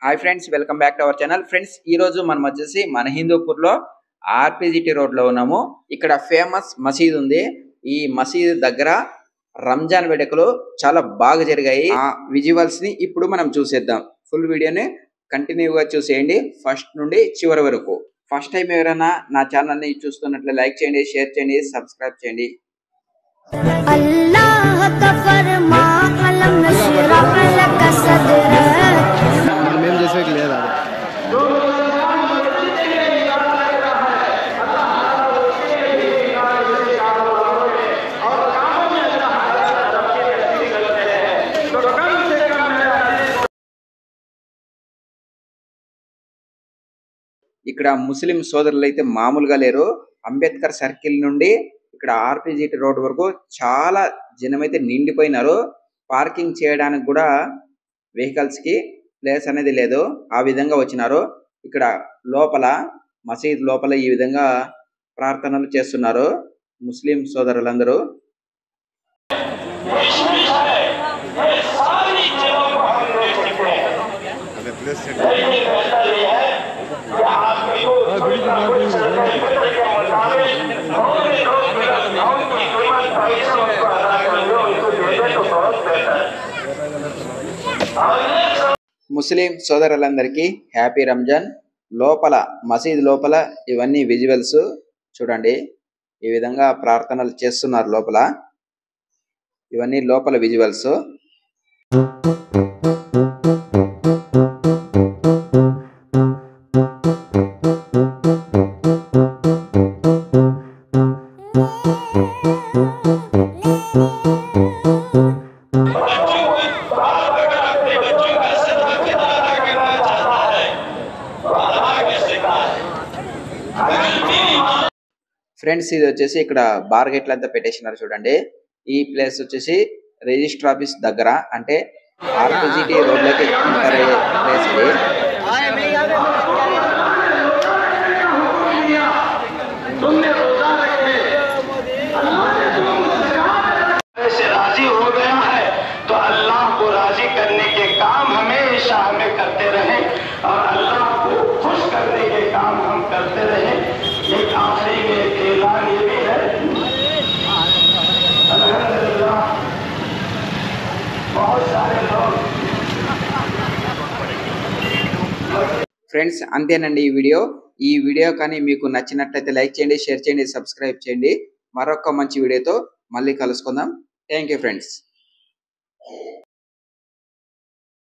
Hi friends, welcome back to our channel. Friends, ఈ రోజు మనం వచ్చేసి మన హిందూపూర్లో ఆర్పిజిటి రోడ్లో ఉన్నాము. ఇక్కడ ఫేమస్ మసీద్ ఉంది. ఈ మసీద్ దగ్గర రంజాన్ వేడుకలు చాలా బాగా జరిగాయి. ఆ విజువల్స్ ని ఇప్పుడు మనం చూసేద్దాం. ఫుల్ వీడియోని కంటిన్యూగా చూసేయండి ఫస్ట్ నుండి చివరి వరకు. ఫస్ట్ టైం ఎవరైనా నా ఛానల్ ని చూస్తున్నట్లయితే లైక్ చేయండి, షేర్ చేయండి, సబ్స్క్రైబ్ చేయండి. ఇక్కడ ముస్లిం సోదరులు అయితే మామూలుగా లేరు. అంబేద్కర్ సర్కిల్ నుండి ఇక్కడ ఆర్పిజిటి రోడ్ వరకు చాలా జనం అయితే నిండిపోయినారు. పార్కింగ్ చేయడానికి కూడా వెహికల్స్ కి ప్లేస్ అనేది లేదు. ఆ విధంగా వచ్చినారు. ఇక్కడ లోపల మసీద్ లోపల ఈ విధంగా ప్రార్థనలు చేస్తున్నారు ముస్లిం సోదరులందరూ. ముస్లిం సోదరులందరికీ హ్యాపీ రంజాన్. లోపల మసీద్ లోపల ఇవన్నీ విజువల్స్ చూడండి. ఈ విధంగా ప్రార్థనలు చేస్తున్నారు లోపల. ఇవన్నీ లోపల విజువల్స్. ఫ్రెండ్స్, ఇది వచ్చేసి ఇక్కడ బార్గెట్లు అంతా పెట్టేసినారు చూడండి. ఈ ప్లేస్ వచ్చేసి రిజిస్టర్ ఆఫీస్ దగ్గర, అంటే ఆర్పిజిటి రోడ్లోకి ఎంటర్ అయ్యే ప్లేస్ ఇది. ఫ్రెండ్స్, అంతేనండి ఈ వీడియో కానీ మీకు నచ్చినట్లయితే లైక్ చేయండి, షేర్ చేయండి, సబ్స్క్రైబ్ చేయండి. మరొక మంచి వీడియోతో మళ్ళీ కలుసుకుందాం. Thank you friends.